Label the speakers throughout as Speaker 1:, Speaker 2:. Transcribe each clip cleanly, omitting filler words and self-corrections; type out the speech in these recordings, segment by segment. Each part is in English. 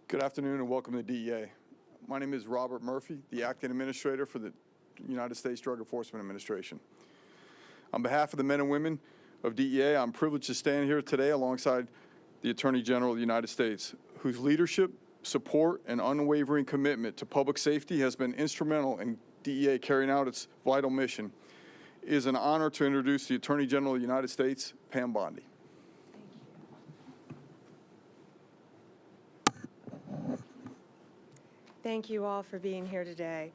Speaker 1: Good afternoon and welcome to the DEA. My name is Robert Murphy, the Acting Administrator for the United States Drug Enforcement Administration. On behalf of the men and women of DEA, I'm privileged to stand here today alongside the Attorney General of the United States, whose leadership, support, and unwavering commitment to public safety has been instrumental in DEA carrying out its vital mission. It is an honor to introduce the Attorney General of the United States, Pam Bondi.
Speaker 2: Thank you all for being here today.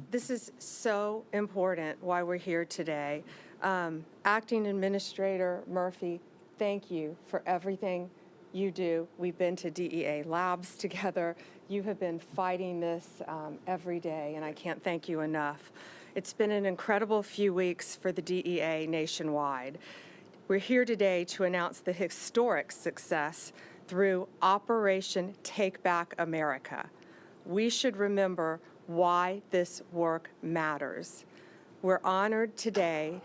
Speaker 2: This is so important why we're here today. Acting Administrator Murphy, thank you for everything you do. We've been to DEA labs together. You have been fighting this every day, and I can't thank you enough. It's been an incredible few weeks for the DEA nationwide. We're here today to announce the historic success through Operation Takeback America. We should remember why this work matters. We're honored today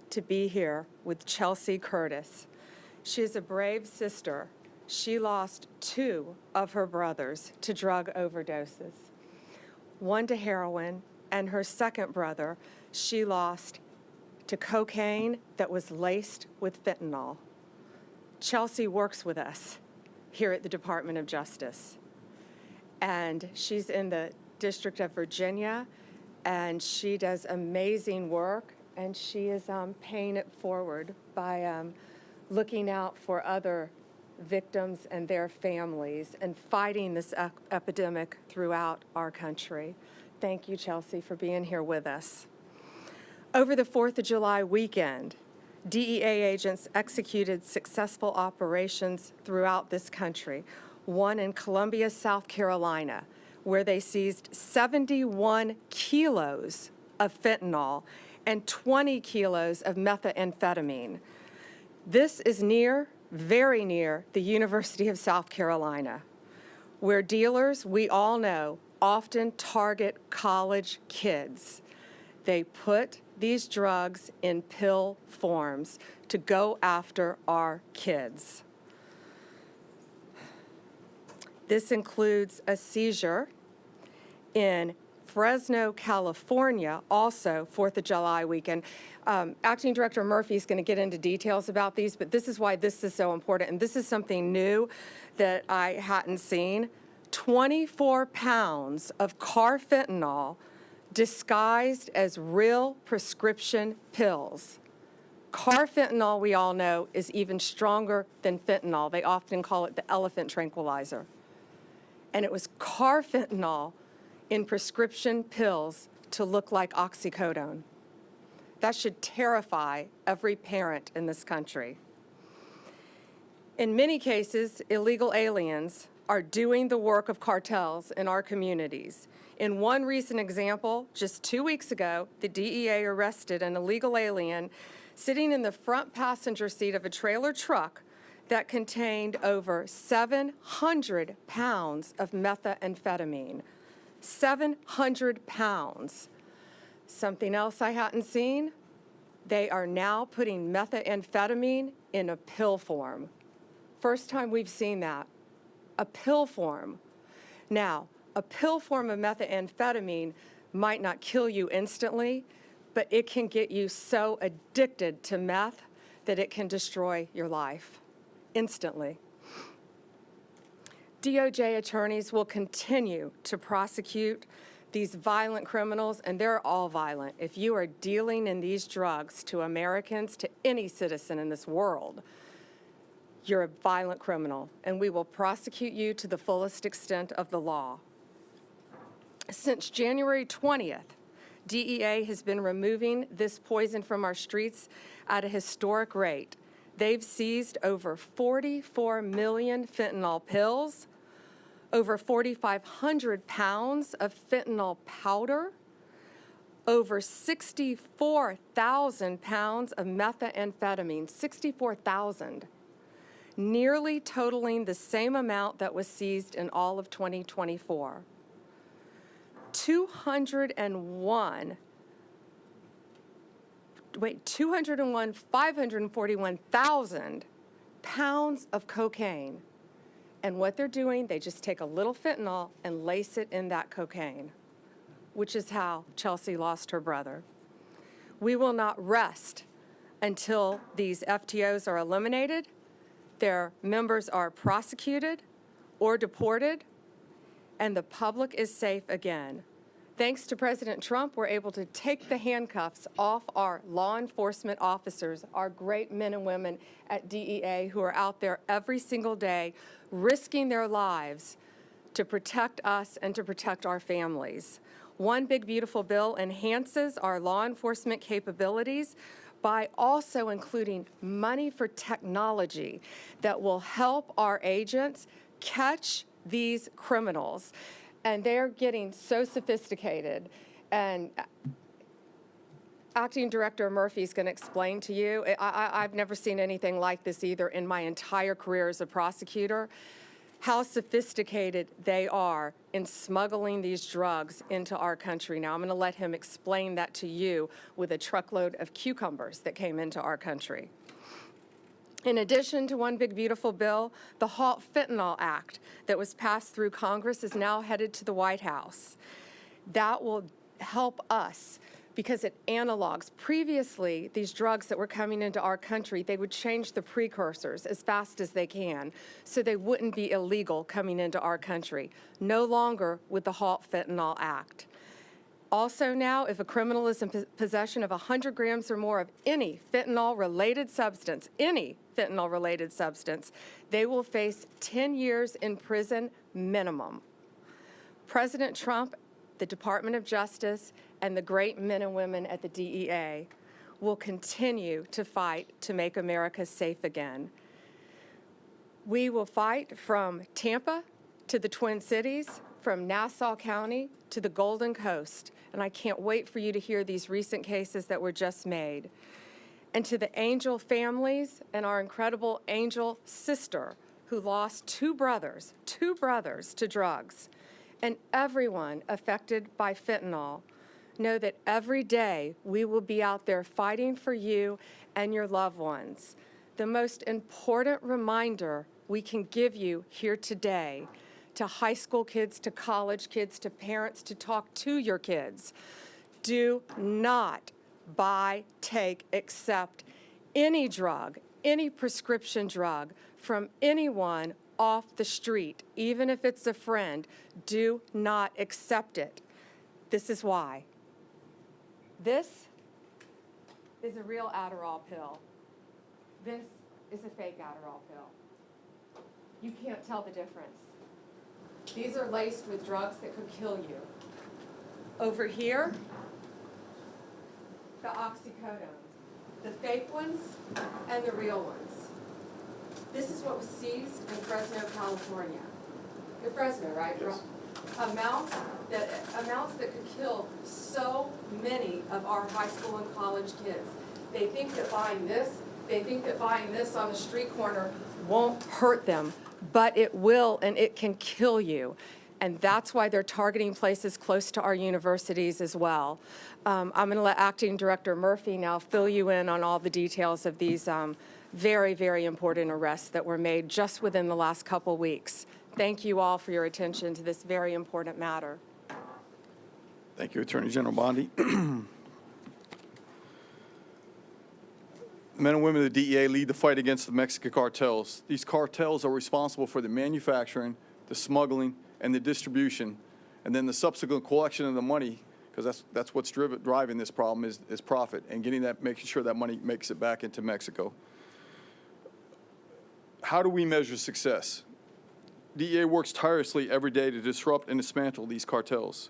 Speaker 2: to be here with Chelsea Curtis. She is a brave sister. She lost 2 of her brothers to drug overdoses, 1 to heroin, and her second brother she lost to cocaine that was laced with fentanyl. Chelsea works with us here at the Department of Justice. And she's in the District of Virginia, and she does amazing work, and she is paying it forward by looking out for other victims and their families and fighting this epidemic throughout our country. Thank you, Chelsea, for being here with us. Over the 4th of July weekend, DEA agents executed successful operations throughout this country. One in Columbia, South Carolina, where they seized 71 kilos of fentanyl and 20 kilos of methamphetamine. This is very near the University of South Carolina, where dealers, we all know, often target college kids. They put these drugs in pill forms to go after our kids. This includes a seizure in Fresno, California, also 4th of July weekend. Acting Director Murphy is going to get into details about these, but this is why this is so important, and this is something new that I hadn't seen. 24 pounds of carfentanil disguised as real prescription pills. Carfentanil, we all know, is even stronger than fentanyl. They often call it the elephant tranquilizer. And it was carfentanil in prescription pills to look like oxycodone. That should terrify every parent in this country. In many cases, illegal aliens are doing the work of cartels in our communities. In one recent example, just 2 weeks ago, the DEA arrested an illegal alien sitting in the front passenger seat of a trailer truck that contained over 700 pounds of methamphetamine. 700 pounds. Something else I hadn't seen, they are now putting methamphetamine in a pill form. First time we've seen that, a pill form. Now, a pill form of methamphetamine might not kill you instantly, but it can get you so addicted to meth that it can destroy your life. Instantly. DOJ attorneys will continue to prosecute these violent criminals, and they're all violent. If you are dealing in these drugs to Americans, to any citizen in this world, you're a violent criminal, and we will prosecute you to the fullest extent of the law. Since January 20th, DEA has been removing this poison from our streets at a historic rate. They've seized over 44 million fentanyl pills, over 4,500 pounds of fentanyl powder, over 64,000 pounds of methamphetamine, 64,000, nearly totaling the same amount that was seized in all of 2024. 541,000 pounds of cocaine And what they're doing, they just take a little fentanyl and lace it in that cocaine, which is how Chelsea lost her brother. We will not rest until these FTOs are eliminated, their members are prosecuted or deported, and the public is safe again. Thanks to President Trump, we're able to take the handcuffs off our law enforcement officers, our great men and women at DEA who are out there every single day risking their lives to protect us and to protect our families. One Big Beautiful Bill enhances our law enforcement capabilities by also including money for technology that will help our agents catch these criminals. And they're getting so sophisticated. And Acting Director Murphy is going to explain to you. I've never seen anything like this either in my entire career as a prosecutor, how sophisticated they are in smuggling these drugs into our country. Now, I'm going to let him explain that to you with a truckload of cucumbers that came into our country. In addition to One Big Beautiful Bill, the Halt Fentanyl Act that was passed through Congress is now headed to the White House. That will help us because it analogs. Previously, these drugs that were coming into our country, they would change the precursors as fast as they can so they wouldn't be illegal coming into our country. No longer with the Halt Fentanyl Act. Also now, if a criminal is in possession of 100 grams or more of any fentanyl-related substance, they will face 10 years in prison minimum. President Trump, the Department of Justice, and the great men and women at the DEA will continue to fight to make America safe again. We will fight from Tampa to the Twin Cities, from Nassau County to the Golden Coast, and I can't wait for you to hear these recent cases that were just made. And to the Angel families and our incredible Angel sister who lost two brothers to drugs, and everyone affected by fentanyl, know that every day we will be out there fighting for you and your loved ones. The most important reminder we can give you here today to high school kids, to college kids, to parents, to talk to your kids. Do not buy, take, accept any drug, any prescription drug from anyone off the street, even if it's a friend. Do not accept it. This is why. This is a real Adderall pill. This is a fake Adderall pill. You can't tell the difference. These are laced with drugs that could kill you. Over here, the oxycodone, the fake ones and the real ones. This is what was seized in Fresno, California. In Fresno, right? Yes. Amounts that could kill so many of our high school and college kids. They think that buying this on the street corner won't hurt them, but it will, and it can kill you. And that's why they're targeting places close to our universities as well. I'm going to let Acting Director Murphy now fill you in on all the details of these very, very important arrests that were made just within the last couple weeks. Thank you all for your attention to this very important matter.
Speaker 1: Thank you, Attorney General Bondi. Men and women of the DEA lead the fight against the Mexican cartels. These cartels are responsible for the manufacturing, the smuggling, and the distribution, and then the subsequent collection of the money, because that's what's driving this problem is profit, and making sure that money makes it back into Mexico. How do we measure success? DEA works tirelessly every day to disrupt and dismantle these cartels.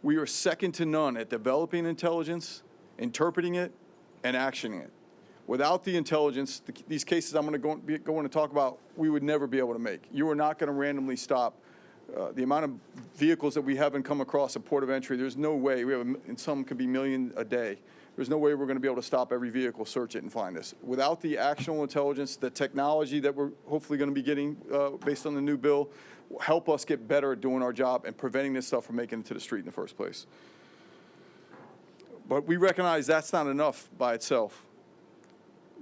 Speaker 1: We are second to none at developing intelligence, interpreting it, and actioning it. Without the intelligence, these cases I'm going to talk about, we would never be able to make. You are not going to randomly stop the amount of vehicles that we haven't come across at port of entry. There's no way. And some could be million a day. There's no way we're going to be able to stop every vehicle, search it, and find this. Without the actionable intelligence, the technology that we're hopefully going to be getting based on the new bill, will help us get better at doing our job and preventing this stuff from making it to the street in the first place. But we recognize that's not enough by itself.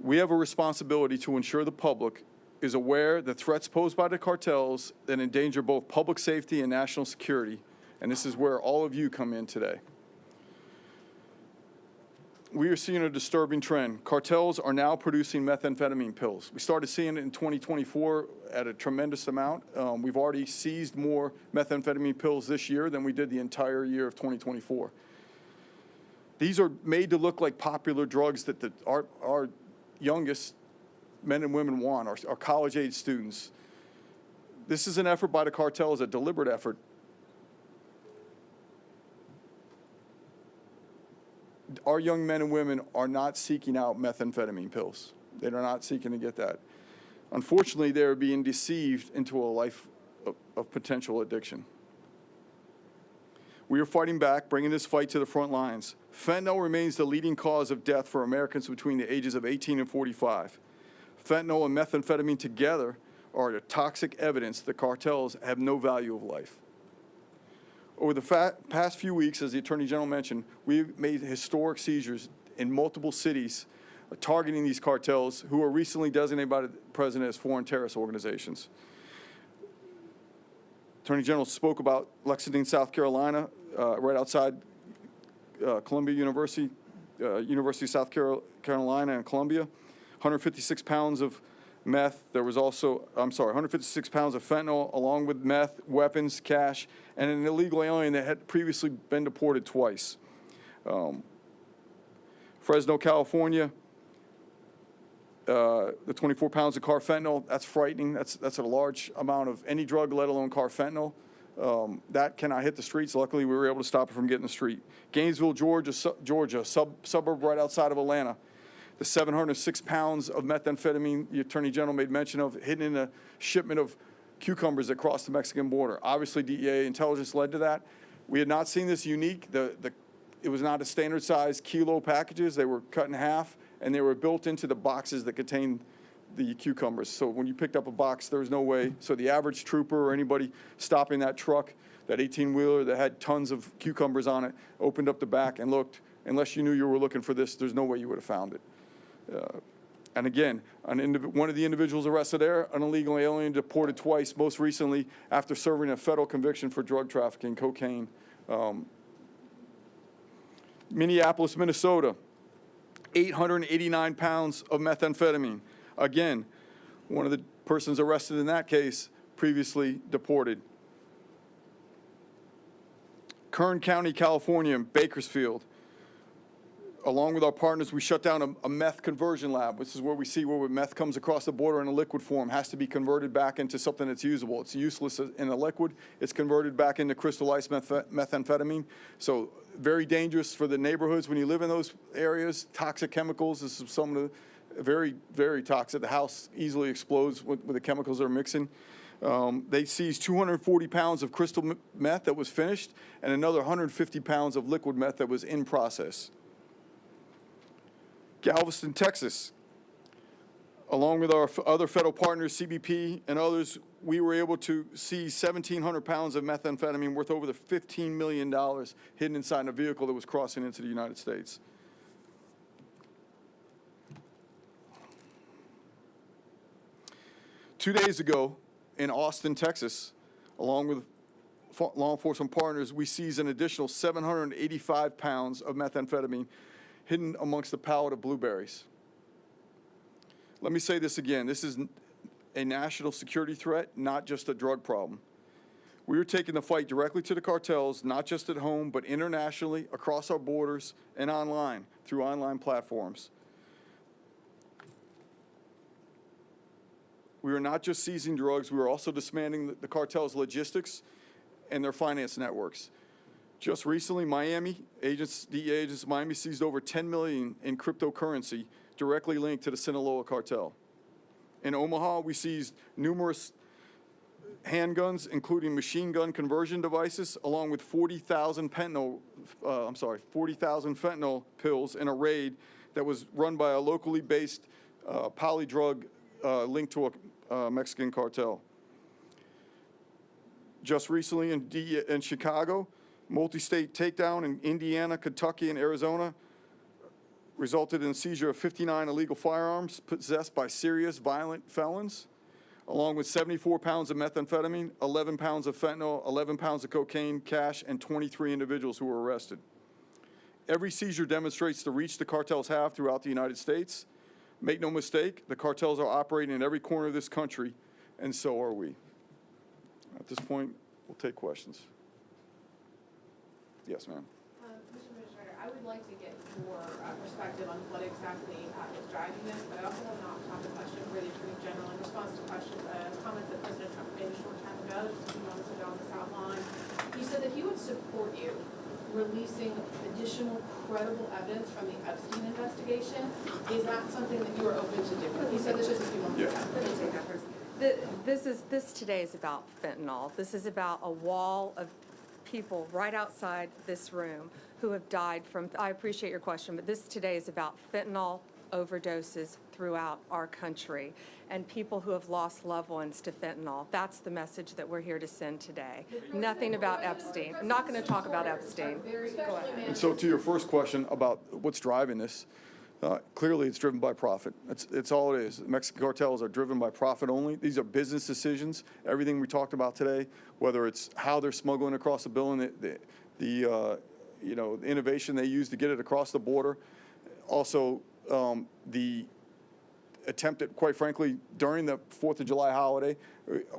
Speaker 1: We have a responsibility to ensure the public is aware the threats posed by the cartels that endanger both public safety and national security, and this is where all of you come in today. We are seeing a disturbing trend. Cartels are now producing methamphetamine pills. We started seeing it in 2024 at a tremendous amount. We've already seized more methamphetamine pills this year than we did the entire year of 2024. These are made to look like popular drugs that our youngest men and women want, our college-age students. This is an effort by the cartels, a deliberate effort. Our young men and women are not seeking out methamphetamine pills. They are not seeking to get that. Unfortunately, they're being deceived into a life of potential addiction. We are fighting back, bringing this fight to the front lines. Fentanyl remains the leading cause of death for Americans between the ages of 18 and 45. Fentanyl and methamphetamine together are the toxic evidence that cartels have no value of life. Over the past few weeks, as the Attorney General mentioned, we've made historic seizures in multiple cities targeting these cartels who were recently designated by the President as foreign terrorist organizations. Attorney General spoke about Lexington, South Carolina, right outside Columbia University, University of South Carolina and Columbia, 156 pounds of meth. There was also, 156 pounds of fentanyl, along with meth, weapons, cash, and an illegal alien that had previously been deported twice. Fresno, California, the 24 pounds of carfentanil, that's frightening. That's a large amount of any drug, let alone carfentanil. That cannot hit the streets. Luckily, we were able to stop it from getting the street. Gainesville, Georgia, suburb right outside of Atlanta. The 706 pounds of methamphetamine the Attorney General made mention of hidden in a shipment of cucumbers that crossed the Mexican border. Obviously, DEA intelligence led to that. We had not seen this unique. It was not a standard size kilo packages. They were cut in half, and they were built into the boxes that contained the cucumbers. So when you picked up a box, there was no way. So the average trooper or anybody stopping that truck, that 18-wheeler that had tons of cucumbers on it, opened up the back and looked. Unless you knew you were looking for this, there's no way you would have found it. And again, one of the individuals arrested there, an illegal alien deported twice, most recently after serving a federal conviction for drug trafficking, cocaine. Minneapolis, Minnesota, 889 pounds of methamphetamine. Again, one of the persons arrested in that case previously deported. Kern County, California, Bakersfield. Along with our partners, we shut down a meth conversion lab. This is where we see where meth comes across the border in a liquid form, has to be converted back into something that's usable. It's useless in a liquid. It's converted back into crystallized methamphetamine. So very dangerous for the neighborhoods when you live in those areas. Toxic chemicals. This is some of the very, very toxic. The house easily explodes with the chemicals they're mixing. They seized 240 pounds of crystal meth that was finished and another 150 pounds of liquid meth that was in process. Galveston, Texas, along with our other federal partners, CBP and others, we were able to seize 1,700 pounds of methamphetamine worth over the $15 million hidden inside a vehicle that was crossing into the United States. Two days ago in Austin, Texas, along with law enforcement partners, we seized an additional 785 pounds of methamphetamine hidden amongst the pallet of blueberries. Let me say this again. This is a national security threat, not just a drug problem. We are taking the fight directly to the cartels, not just at home, but internationally, across our borders, and online, through online platforms. We are not just seizing drugs, we are also dismantling the cartels' logistics and their finance networks. Just recently, DEA agents in Miami seized over $10 million in cryptocurrency directly linked to the Sinaloa cartel. In Omaha, we seized numerous handguns, including machine gun conversion devices, along with 40,000 fentanyl pills in a raid that was run by a locally based polydrug linked to a Mexican cartel. Just recently in Chicago, multi-state takedown in Indiana, Kentucky, and Arizona resulted in the seizure of 59 illegal firearms possessed by serious violent felons. along with 74 pounds of methamphetamine, 11 pounds of fentanyl, 11 pounds of cocaine, cash, and 23 individuals who were arrested. Every seizure demonstrates the reach the cartels have throughout the United States. Make no mistake, the cartels are operating in every corner of this country, and so are we. At this point, we'll take questions. Yes, ma'am.
Speaker 3: Mr. Administrator, I would like to get your perspective on what exactly is driving this, but I also have an off-topic question for the Attorney General in response to comments that President Trump made a short time ago, just a few moments ago on the South Lawn. He said that he would support you releasing additional credible evidence from the Epstein investigation. Is that something that you are open to doing? He said this just a few moments ago.
Speaker 2: Let me take that first. This today is about fentanyl. This is about a wall of people right outside this room who have died from, I appreciate your question, but this today is about fentanyl overdoses throughout our country and people who have lost loved ones to fentanyl. That's the message that we're here to send today. Nothing about Epstein. I'm not going to talk about Epstein. Go ahead.
Speaker 1: And so to your first question about what's driving this, clearly it's driven by profit. It's all it is. Mexican cartels are driven by profit only. These are business decisions. Everything we talked about today, whether it's how they're smuggling across the bill and the innovation they use to get it across the border, also the attempt at, quite frankly, during the 4th of July holiday,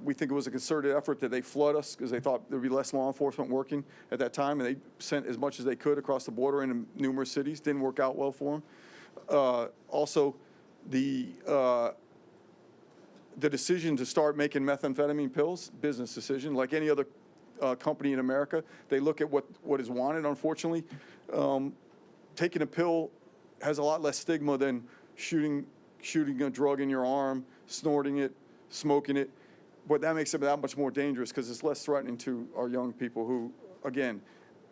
Speaker 1: we think it was a concerted effort that they flood us because they thought there'd be less law enforcement working at that time, and they sent as much as they could across the border into numerous cities. Didn't work out well for them. Also, the decision to start making methamphetamine pills, business decision, like any other company in America. They look at what is wanted, unfortunately. Taking a pill has a lot less stigma than shooting a drug in your arm, snorting it, smoking it. But that makes it that much more dangerous because it's less threatening to our young people who, again,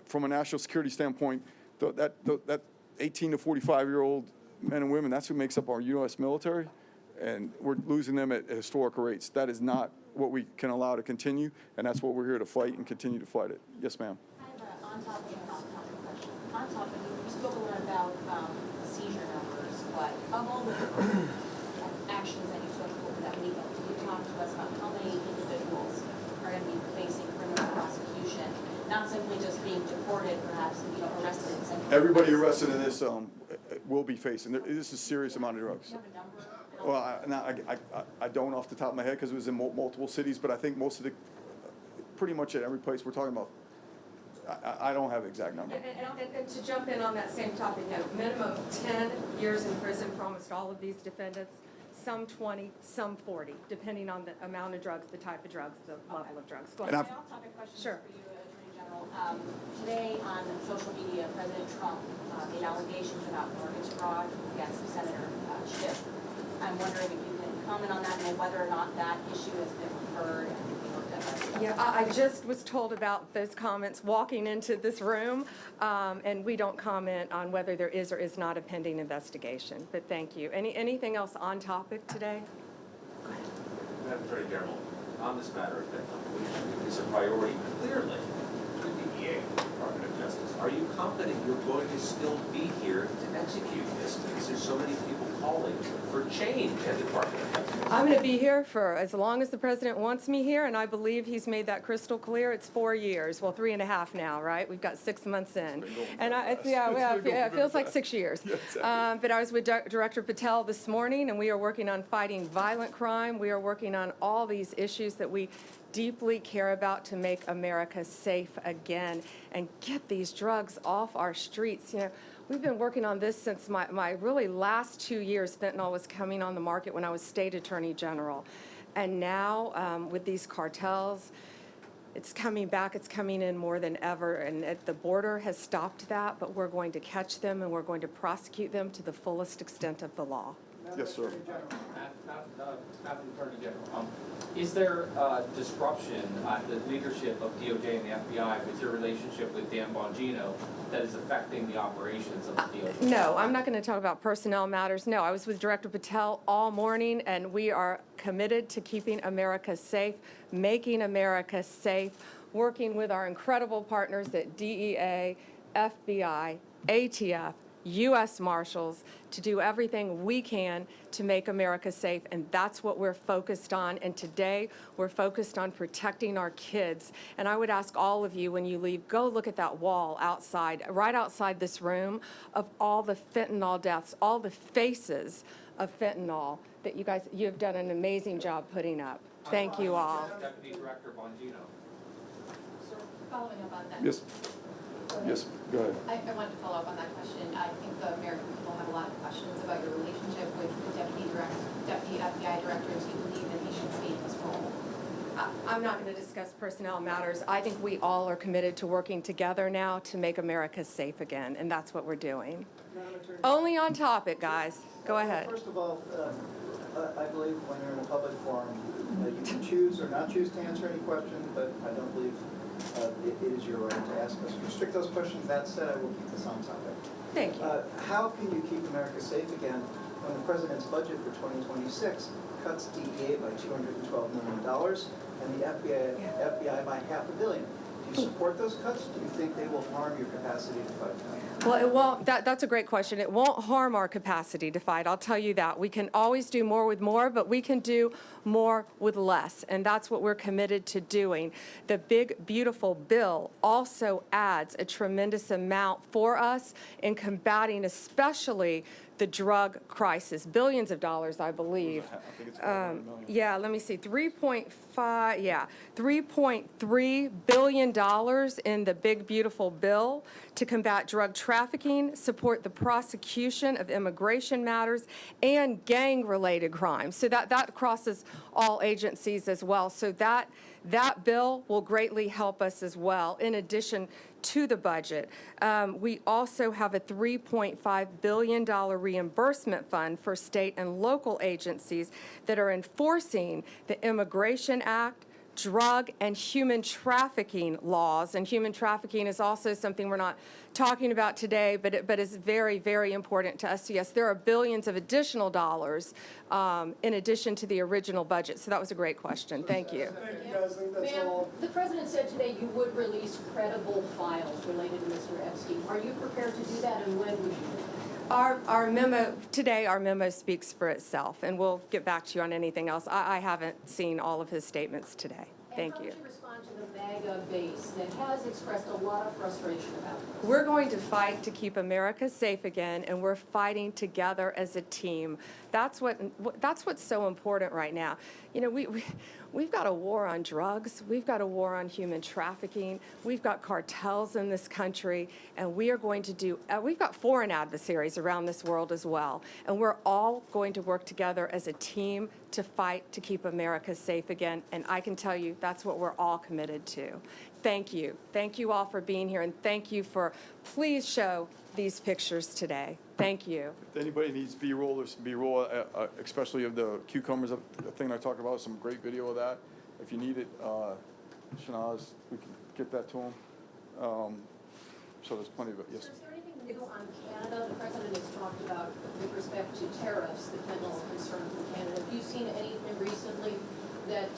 Speaker 1: from a national security standpoint, that 18 to 45-year-old men and women, that's who makes up our U.S. military, and we're losing them at historical rates. That is not what we can allow to continue, and that's what we're here to fight and continue to fight it. Yes, ma'am.
Speaker 4: I have an on-topic and off-topic question. On-topic, you spoke a lot about seizure numbers, but of all the different actions that you took over that weekend, can you talk to us about how many individuals are going to be facing criminal prosecution, not simply just being deported, perhaps, and arrested and sent?
Speaker 1: Everybody arrested in this will be facing. This is a serious amount of drugs.
Speaker 4: Do you have a number?
Speaker 1: Well, I don't off the top of my head because it was in multiple cities, but I think most of pretty much at every place we're talking about, I don't have the exact number.
Speaker 2: And to jump in on that same topic, minimum 10 years in prison for almost all of these defendants, some 20, some 40, depending on the amount of drugs, the type of drugs, the level of drugs. Go ahead.
Speaker 4: My off-topic question is
Speaker 2: Sure.
Speaker 4: for you, Attorney General. Today on social media, President Trump made allegations about mortgage fraud against Senator Schiff. I'm wondering if you can comment on that and whether or not that issue has been referred and looked at.
Speaker 2: Yeah, I just was told about those comments walking into this room, and we don't comment on whether there is or is not a pending investigation. But thank you. Anything else on topic today?
Speaker 5: Madam Attorney General, on this matter of fentanyl, which is a priority clearly to the DEA, Department of Justice, are you confident you're going to still be here to execute this because there's so many people calling for change at the Department of Justice?
Speaker 2: I'm going to be here for as long as the president wants me here, and I believe he's made that crystal clear. It's 4 years, well, 3.5 now, right? We've got 6 months in, and it feels like 6 years. But I was with Director Patel this morning, and we are working on fighting violent crime. We are working on all these issues that we deeply care about to make America safe again and get these drugs off our streets. We've been working on this since my really last 2 years. Fentanyl was coming on the market when I was State Attorney General. And now with these cartels, it's coming back. It's coming in more than ever. And the border has stopped that, but we're going to catch them and we're going to prosecute them to the fullest extent of the law.
Speaker 1: Yes, sir.
Speaker 6: Madam Attorney General, is there disruption at the leadership of DOJ and the FBI with your relationship with Dan Bongino that is affecting the operations of the DOJ?
Speaker 2: No, I'm not going to talk about personnel matters. No, I was with Director Patel all morning, and we are committed to keeping America safe, making America safe, working with our incredible partners at DEA, FBI, ATF, U.S. Marshals to do everything we can to make America safe, and that's what we're focused on. And today, we're focused on protecting our kids. And I would ask all of you, when you leave, go look at that wall outside, right outside this room, of all the fentanyl deaths, all the faces of fentanyl that you have done an amazing job putting up. Thank you all.
Speaker 6: Deputy Director Bongino.
Speaker 7: So following up on that.
Speaker 1: Yes, yes, go ahead.
Speaker 7: I wanted to follow up on that question. I think the American people have a lot of questions about your relationship with the Deputy FBI Director. Do you believe that he should stay in his role?
Speaker 2: I'm not going to discuss personnel matters. I think we all are committed to working together now to make America safe again, and that's what we're doing.
Speaker 8: Madam Attorney.
Speaker 2: Only on topic, guys. Go ahead.
Speaker 8: First of all, I believe when you're in a public forum, you can choose or not choose to answer any question, but I don't believe it is your right to ask us. Restrict those questions. That said, I will keep this on topic.
Speaker 2: Thank you.
Speaker 8: How can you keep America safe again when the president's budget for 2026 cuts DEA by $212 million and the FBI by $500 million? Do you support those cuts? Do you think they will harm your capacity to fight crime?
Speaker 2: Well, it won't. That's a great question. It won't harm our capacity to fight. I'll tell you that. We can always do more with more, but we can do more with less, and that's what we're committed to doing. The big, beautiful bill also adds a tremendous amount for us in combating especially the drug crisis, billions of dollars, I believe.
Speaker 1: I think it's $500 million.
Speaker 2: Yeah, let me see, $3.3 billion in the big, beautiful bill to combat drug trafficking, support the prosecution of immigration matters, and gang-related crimes. So that crosses all agencies as well. So that bill will greatly help us as well, in addition to the budget. We also have a $3.5 billion reimbursement fund for state and local agencies that are enforcing the Immigration Act, drug and human trafficking laws. And human trafficking is also something we're not talking about today, but is very, very important to us. So yes, there are billions of additional dollars in addition to the original budget. So that was a great question. Thank you.
Speaker 8: Thank you, guys. I think that's
Speaker 9: Ma'am,
Speaker 8: all.
Speaker 9: the president said today you would release credible files related to Mr. Epstein. Are you prepared to do that, and when would you do that?
Speaker 2: Our memo, today, our memo speaks for itself, and we'll get back to you on anything else. I haven't seen all of his statements today. Thank you.
Speaker 9: And how would you respond to the MAGA base that has expressed a lot of frustration about this?
Speaker 2: We're going to fight to keep America safe again, and we're fighting together as a team. That's what's so important right now. You know, we've got a war on drugs. We've got a war on human trafficking. We've got cartels in this country, and we are going to do, we've got foreign adversaries around this world as well. And we're all going to work together as a team to fight to keep America safe again. And I can tell you that's what we're all committed to. Thank you. Thank you all for being here, and thank you for, please show these pictures today. Thank you.
Speaker 1: If anybody needs B-roll, there's some B-roll, especially of the cucumbers, the thing I talked about, some great video of that. If you need it, Shanaz, we can get that to them. So there's plenty of it, yes.
Speaker 9: Is there anything new on Canada? The president has talked about with respect to tariffs, the fentanyl concern from Canada. Have you seen anything recently that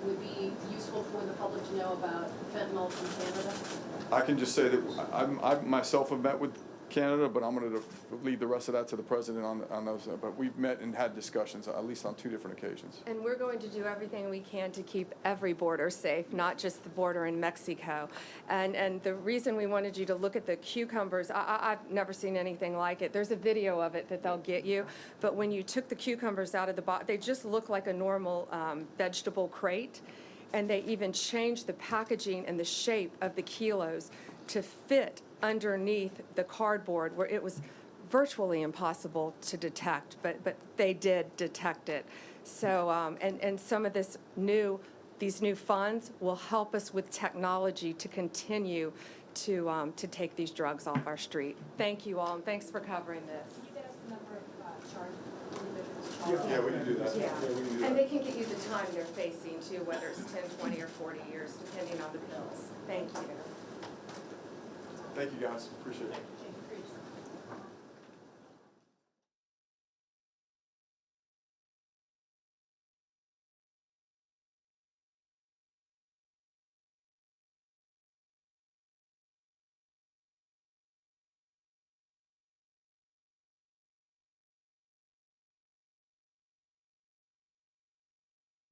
Speaker 9: would be useful for the public to know about fentanyl from Canada?
Speaker 1: I can just say that I myself have met with Canada, but I'm going to leave the rest of that to the president on those. But we've met and had discussions, at least on 2 different occasions.
Speaker 2: And we're going to do everything we can to keep every border safe, not just the border in Mexico. And the reason we wanted you to look at the cucumbers, I've never seen anything like it. There's a video of it that they'll get you. But when you took the cucumbers out of the box, they just look like a normal vegetable crate. And they even changed the packaging and the shape of the kilos to fit underneath the cardboard, where it was virtually impossible to detect, but they did detect it. So, and some of these new funds will help us with technology to continue to take these drugs off our street. Thank you all, and thanks for covering this.
Speaker 4: Can you get us the number of charged individuals charged?
Speaker 1: Yeah, we can do that.
Speaker 2: Yeah,
Speaker 1: we can do that.
Speaker 2: and they can get you the time they're facing too, whether it's 10, 20, or 40 years, depending on the bills. Thank you.
Speaker 1: Thank you, guys. Appreciate it.